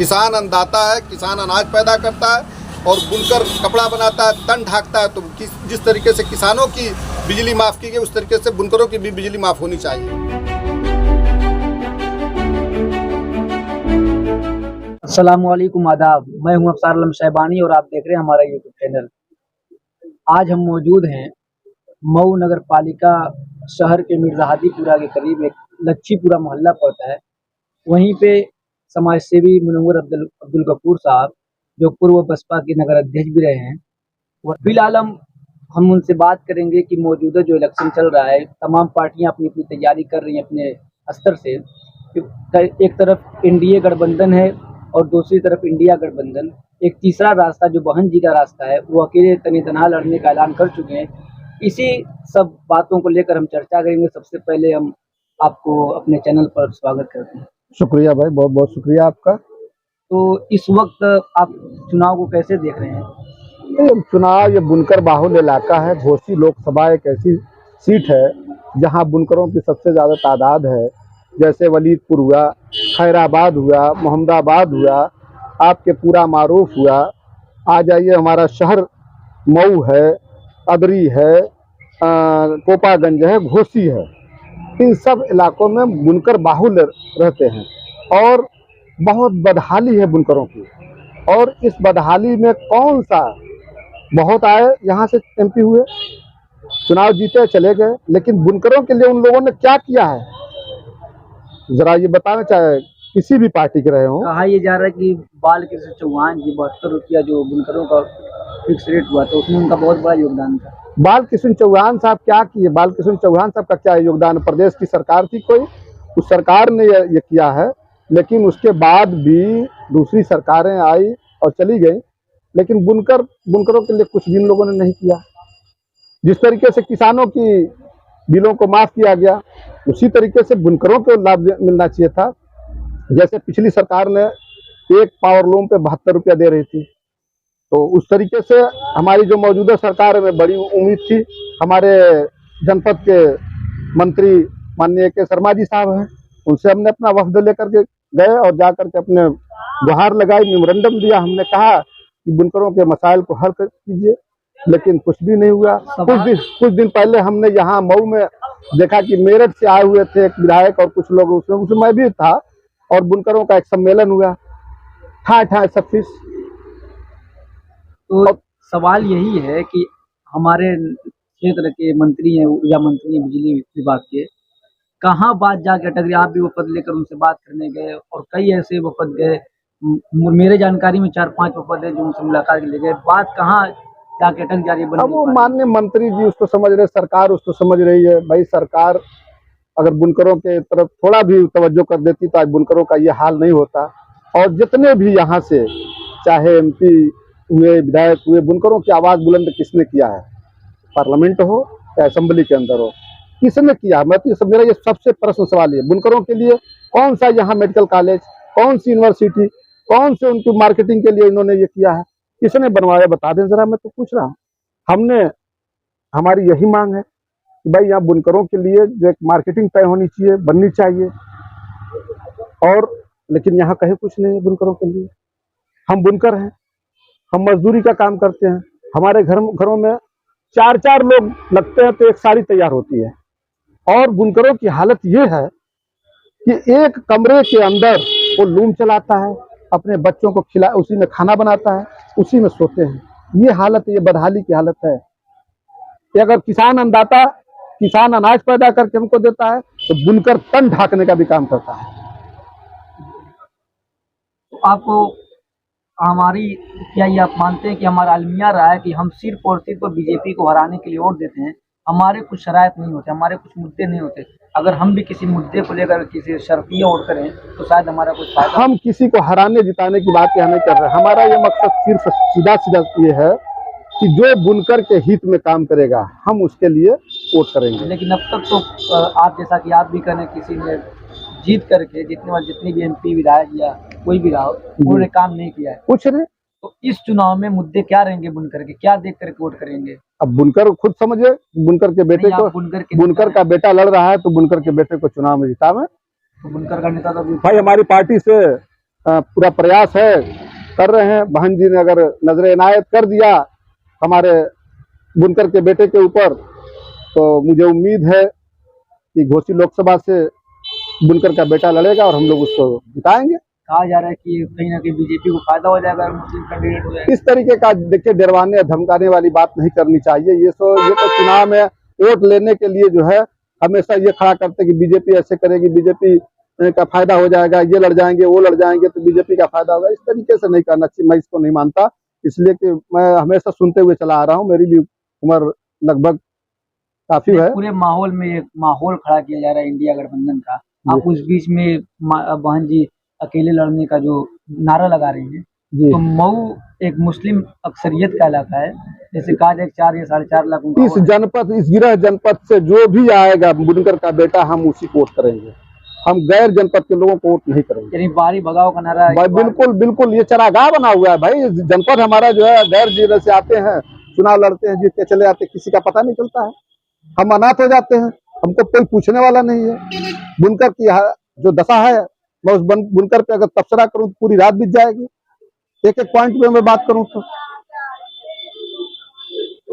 किसान अन्नदाता है, किसान अनाज पैदा करता है और बुनकर कपड़ा बनाता है, तन ढाकता है। तो जिस तरीके से किसानों की बिजली माफ़ की गई, उस तरीके से बुनकरों की भी बिजली माफ़ होनी चाहिए। अस्सलामुअलैकुम, आदाब। मैं हूं अफसार आलम शैबानी और आप देख रहे हैं हमारा यूट्यूब चैनल। आज हम मौजूद हैं मऊ नगर पालिका शहर के मिर्ज़ाहादीपुरा के करीब एक लच्छीपुरा मोहल्ला पड़ता है। वहीं पे समाज सेवी मुनव्वर अब्दुल गफूर साहब, जो पूर्व बसपा के नगर अध्यक्ष भी रहे हैं, और फिलहाल हम उनसे बात करेंगे कि मौजूदा जो इलेक्शन चल रहा है, तमाम पार्टियां अपनी अपनी तैयारी कर रही हैं अपने स्तर से। एक तरफ एनडीए गठबंधन है और दूसरी तरफ इंडिया गठबंधन। एक तीसरा रास्ता जो बहन जी का रास्ता है, वो अकेले तनी तनहा लड़ने का ऐलान कर चुके हैं। इसी सब बातों को लेकर हम चर्चा करेंगे। सबसे पहले हम आपको अपने चैनल पर स्वागत करते हैं। शुक्रिया भाई, बहुत बहुत शुक्रिया आपका। तो इस वक्त आप चुनाव को कैसे देख रहे हैं? चुनाव ये बुनकर बाहुल इलाका है। घोसी लोकसभा एक ऐसी सीट है जहां बुनकरों की सबसे ज़्यादा तादाद है। जैसे वलीदपुर हुआ, खैराबाद हुआ, मोहम्मदाबाद हुआ, आपके पूरा मारूफ हुआ। आ जाइए, हमारा शहर मऊ है, अदरी है, कोपागंज है, घोसी है। इन सब इलाकों में बुनकर बाहुल रहते हैं और बहुत बदहाली है बुनकरों की। और इस बदहाली में कौन सा बहुत आए यहाँ से एमपी हुए, चुनाव जीते, चले गए, लेकिन बुनकरों के लिए उन लोगों ने क्या किया है जरा ये बताना चाहे, किसी भी पार्टी के रहे हो। कहा यह जा रहा है कि बाल कृष्ण चौहान जी 72 रुपया जो बुनकरों का फिक्स रेट हुआ, तो उसमें उनका बहुत बड़ा योगदान था। बाल कृष्ण चौहान साहब क्या किए? बाल कृष्ण चौहान साहब का क्या योगदान? प्रदेश की सरकार थी कोई, उस सरकार ने ये किया है। लेकिन उसके बाद भी दूसरी सरकारें आई और चली गई, लेकिन बुनकरों के लिए कुछ भी इन लोगों ने नहीं किया। जिस तरीके से किसानों की बिलों को माफ किया गया, उसी तरीके से बुनकरों को लाभ मिलना चाहिए था। जैसे पिछली सरकार ने एक पावर लूम पे 72 रुपया दे रही थी, तो उस तरीके से हमारी जो मौजूदा सरकार में बड़ी उम्मीद थी। हमारे जनपद के मंत्री माननीय के शर्मा जी साहब हैं, उनसे हमने अपना वफद लेकर के गए और जाकर के अपने गुहार लगाई, मेमोरेंडम दिया। हमने कहा कि बुनकरों के मसाइल को हल कीजिए, लेकिन कुछ भी नहीं हुआ। कुछ दिन पहले हमने यहाँ मऊ में देखा कि मेरठ से आए हुए थे एक विधायक और कुछ लोग, उसमें मैं भी था, और बुनकरों का एक सम्मेलन हुआ, ठाए सब फीस। तो सवाल यही है कि हमारे क्षेत्र के मंत्री हैं, ऊर्जा मंत्री हैं, बिजली विभाग के, कहाँ बात जाके अटक गई? आप भी वफद लेकर उनसे बात करने गए और कई ऐसे वफद गए, मेरे जानकारी में 4-5 वफद है जो उनसे मुलाकात के लिए गए। बात कहाँ जाके अटक जा रही है? अब वो माननीय मंत्री जी उसको समझ रहे, सरकार उसको समझ रही है। भाई सरकार अगर बुनकरों के तरफ थोड़ा भी तवज्जो कर देती तो आज बुनकरों का ये हाल नहीं होता। और जितने भी यहाँ से चाहे एमपी हुए, विधायक हुए, बुनकरों की आवाज़ बुलंद किसने किया है? पार्लियामेंट हो या असेंबली के अंदर हो, किसने किया? मैं तो मेरा ये सबसे प्रश्न सवाल है, बुनकरों के लिए कौन सा यहाँ मेडिकल कॉलेज, कौन सी यूनिवर्सिटी, कौन से उनकी मार्केटिंग के लिए इन्होंने ये किया है? किसने बनवाया? बता दें जरा, मैं तो पूछ रहा हूँ। हमारी यही मांग है कि भाई यहाँ बुनकरों के लिए जो एक मार्केटिंग तय होनी चाहिए, बननी चाहिए। और लेकिन यहाँ कहीं कुछ नहीं है बुनकरों के लिए। हम बुनकर हैं, हम मजदूरी का काम करते हैं। हमारे घरों में 4-4 लोग लगते हैं तो एक साड़ी तैयार होती है। और बुनकरों की हालत ये है कि एक कमरे के अंदर वो लूम चलाता है, अपने बच्चों को उसी में खाना बनाता है, उसी में सोते हैं। ये हालत है, ये बदहाली की हालत है। कि अगर किसान अन्नदाता, किसान अनाज पैदा करके हमको देता है, तो बुनकर तन ढाकने का भी काम करता है। तो आपको हमारी क्या ये आप मानते हैं कि हमारा अलमिया रहा है कि हम सिर्फ और सिर्फ बीजेपी को हराने के लिए वोट देते हैं? हमारे कुछ शरायत नहीं होते, हमारे कुछ मुद्दे नहीं होते। अगर हम भी किसी मुद्दे को लेकर किसी शर्फिया वोट करें तो शायद हमारा कुछ फायदा। हम किसी को हराने जिताने की बात यहाँ नहीं कर रहे। हमारा ये मकसद सिर्फ सीधा ये है कि जो बुनकर के हित में काम करेगा हम उसके लिए वोट करेंगे। लेकिन अब तक तो आप जैसा कि आप भी करें, किसी ने जीत करके जितनी भी एमपी विधायक या कोई भी रहा, उन्होंने काम नहीं किया है, कुछ नहीं। तो इस चुनाव में मुद्दे क्या रहेंगे? बुनकर के क्या देख करके वोट करेंगे? अब बुनकर खुद समझे, बुनकर के बेटे को, बुनकर का बेटा लड़ रहा है तो बुनकर के बेटे को चुनाव में जितावे। तो बुनकर का नेता तो भाई हमारी पार्टी से पूरा प्रयास है, कर रहे हैं। बहन जी ने अगर नजर इनायत कर दिया हमारे बुनकर के बेटे के ऊपर, तो मुझे उम्मीद है कि घोसी लोकसभा से बुनकर का बेटा लड़ेगा और हम लोग उसको जिताएंगे। कहा जा रहा है कि कहीं ना कहीं बीजेपी को फायदा हो जाएगा अगर मुस्लिम कैंडिडेट हो जाएगा। इस तरीके का देखिए डरवाने या धमकाने वाली बात नहीं करनी चाहिए। ये तो चुनाव में वोट लेने के लिए जो है हमेशा ये खड़ा करते कि बीजेपी ऐसे करेगी, बीजेपी का फायदा हो जाएगा, ये लड़ जाएंगे वो लड़ जाएंगे तो बीजेपी का फायदा होगा। इस तरीके से नहीं करना चाहिए, मैं इसको नहीं मानता। इसलिए कि मैं हमेशा सुनते हुए चला आ रहा हूँ, मेरी भी उम्र लगभग काफी है। पूरे माहौल में एक माहौल खड़ा किया जा रहा है इंडिया गठबंधन का, आप उस बीच में बहन जी अकेले लड़ने का जो नारा लगा रही है। जी तो मऊ एक मुस्लिम अक्सरियत का इलाका है, जैसे कहा जाए 4 या 4.5 लाख उनका इस वोट है। जनपद, इस गिरह जनपद से जो भी आएगा बुनकर का बेटा, हम उसी को वोट करेंगे। हम गैर जनपद के लोगों को वोट नहीं करेंगे। यानी बाहरी भगाव का नारा है। भाई बिल्कुल बिल्कुल, ये चरागाह बना हुआ है भाई। जनपद हमारा जो है गैर जिले से आते हैं, चुनाव लड़ते हैं, जीत के चले जाते हैं, किसी का पता नहीं चलता है। हम अनाथ हो जाते हैं, हमको कोई पूछने वाला नहीं है। बुनकर की जो दशा है, मैं उस बुनकर पे अगर तबसरा करूं तो पूरी रात बीत जाएगी। एक एक पॉइंट पे मैं बात करूं तो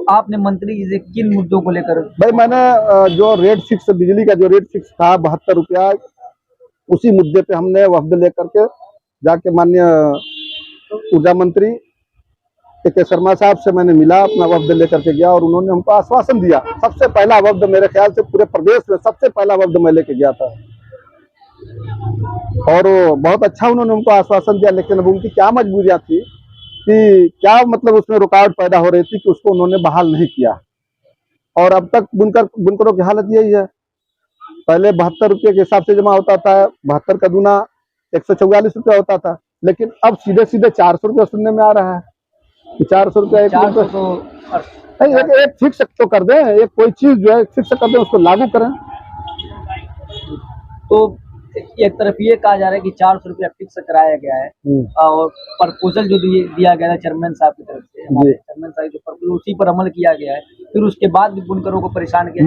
आपने मंत्री जी से किन मुद्दों को लेकर? भाई मैंने जो रेट फिक्स, बिजली का जो रेट फिक्स था 72 रुपया, उसी मुद्दे पे हमने वफद लेकर के जाके माननीय ऊर्जा मंत्री के शर्मा साहब से मैंने मिला, अपना वफद लेकर के गया और उन्होंने हमको आश्वासन दिया। सबसे पहला वफद मेरे ख्याल से पूरे प्रदेश में सबसे पहला वफद मैं लेके गया था और बहुत अच्छा उन्होंने हमको आश्वासन दिया। लेकिन अब उनकी क्या मजबूरियां थी कि क्या मतलब उसमें रुकावट पैदा हो रही थी कि उसको उन्होंने बहाल नहीं किया। और अब तक बुनकरों की हालत यही है। पहले 72 रुपये के हिसाब से जमा होता था, 72 का दूना 144 रुपया होता था, लेकिन अब सीधे सीधे 400 रुपया सुनने में आ रहा है कि 400 रुपया एक फिक्स तो कर दें, एक कोई चीज जो है फिक्स कर दें, उसको लागू करें। तो एक तरफ ये कहा जा रहा है कि 400 रुपया फिक्स कराया गया है और प्रपोजल जो दिया गया है चेयरमैन साहब की तरफ से, हमारे चेयरमैन साहब जो प्रपोजल उसी पर अमल किया गया है, फिर उसके बाद भी बुनकरों को परेशान किया।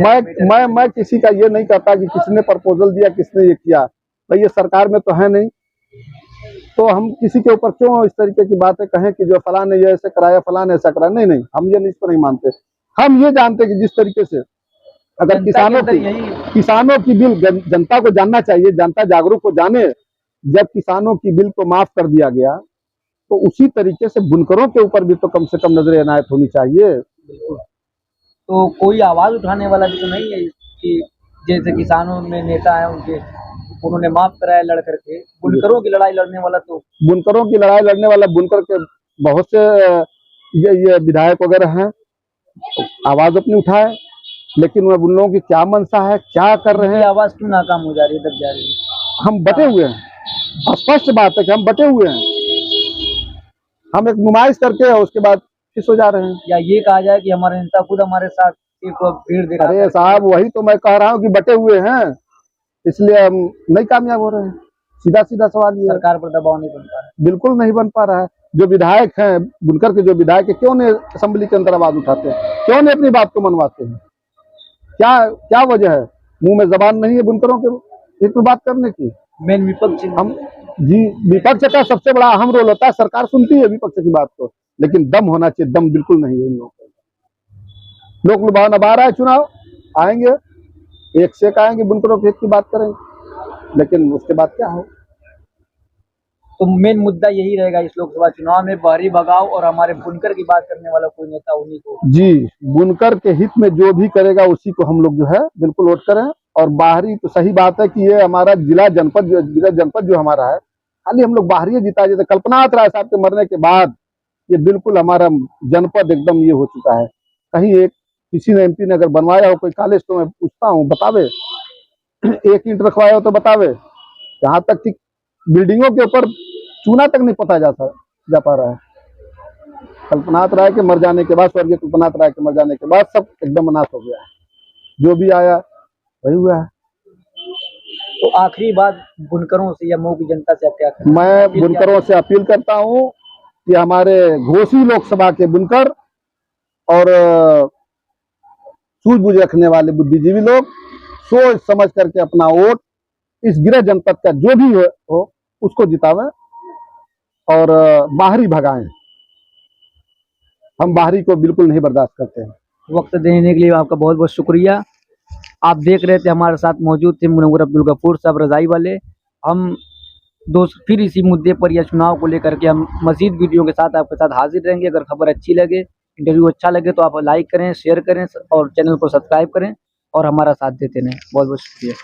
मैं किसी का ये नहीं कहता कि किसने प्रपोजल दिया, किसने ये किया। भाई ये सरकार में तो है नहीं, तो हम किसी के ऊपर क्यों इस तरीके की बातें कहें कि जो फलां ने ये ऐसे कराया, फलां ने ऐसा कराया। नहीं, हम ये इसको नहीं मानते। हम ये जानते कि जिस तरीके से अगर किसानों की बिल जनता को जानना चाहिए, जनता जागरूक हो जाने। जब किसानों की बिल को माफ कर दिया गया तो उसी तरीके से बुनकरों के ऊपर भी तो कम से कम नजर इनायत होनी चाहिए। तो कोई आवाज उठाने वाला भी तो नहीं है कि जैसे किसानों में नेता है उन्होंने माफ कराया लड़ करके, बुनकरों की लड़ाई लड़ने वाला तो बुनकरों की लड़ाई लड़ने वाला बुनकर के बहुत से ये विधायक वगैरह हैं, आवाज अपनी उठाए, लेकिन वह उन लोगों की क्या मंशा है, क्या कर रहे हैं, आवाज क्यों नाकाम हो जा रही है, दब जा रही है। हम बटे हुए हैं। स्पष्ट बात है कि हम बटे हुए हैं। हम एक नुमाइश करके उसके बाद फिर हो जा रहे हैं। या ये कहा जाए कि हमारे नेता खुद हमारे साथ भीड़ दिखा। अरे साहब, वही तो मैं कह रहा हूँ कि बटे हुए हैं, इसलिए हम नहीं कामयाब हो रहे हैं। सीधा सवाल ये, सरकार पर दबाव नहीं बन पा रहा है। बिल्कुल नहीं बन पा रहा है। जो विधायक हैं बुनकर के, जो विधायक है, क्यों नहीं असेंबली के अंदर आवाज उठाते हैं, क्यों नहीं अपनी बात को मनवाते हैं? क्या वजह है? मुंह में जबान नहीं है बुनकरों के हित में बात करने की? मेन विपक्ष हम जी, विपक्ष का सबसे बड़ा अहम रोल होता है। सरकार सुनती है विपक्ष की बात को, लेकिन दम होना चाहिए। दम बिल्कुल नहीं है इन लोगों को। लोक लुभावन अब आ रहा है, चुनाव आएंगे, एक से एक आएंगे, बुनकरों के हित की बात करेंगे, लेकिन उसके बाद क्या हो? तो मेन मुद्दा यही रहेगा इस लोकसभा चुनाव में, बाहरी भगाव और हमारे बुनकर की बात करने वाला कोई नेता उन्हीं को। जी, बुनकर के हित में जो भी करेगा उसी को हम लोग जो है बिल्कुल वोट करें। और बाहरी तो सही बात है कि ये हमारा जिला जनपद जो हमारा है, खाली हम लोग बाहरी जिता जैसे कल्पना राय साहब के मरने के बाद ये बिल्कुल हमारा जनपद एकदम ये हो चुका है। कहीं एक किसी ने एमपी ने अगर बनवाया हो कोई कॉलेज, तो मैं पूछता हूँ बतावे, एक ईंट रखवाया हो तो बतावे। यहाँ तक कि बिल्डिंगों के ऊपर चूना तक नहीं पता जा पा रहा है। कल्पनाथ राय के मर जाने के बाद, स्वर्गीय कल्पनाथ राय के मर जाने के बाद सब एकदम अनाथ हो गया है। जो भी आया वही हुआ है। तो आखिरी बात बुनकरों से या मऊ की जनता से आप क्या करें? मैं बुनकरों से अपील करता हूँ कि हमारे घोसी लोकसभा के बुनकर और सूझबूझ रखने वाले बुद्धिजीवी लोग सोच समझ करके अपना वोट इस गिरह जनपद का जो भी हो उसको जितावे। और बाहरी भगाएं। हम बाहरी को बिल्कुल नहीं बर्दाश्त करते हैं। वक्त देने के लिए आपका बहुत बहुत शुक्रिया। आप देख रहे थे, हमारे साथ मौजूद थे मुनव्वर अब्दुल गफूर साहब रज़ाई वाले। हम फिर इसी मुद्दे पर या चुनाव को लेकर के हम मज़ीद वीडियो के साथ आपके साथ हाजिर रहेंगे। अगर खबर अच्छी लगे, इंटरव्यू अच्छा लगे तो आप लाइक करें, शेयर करें और चैनल को सब्सक्राइब करें और हमारा साथ देते रहें। बहुत बहुत शुक्रिया।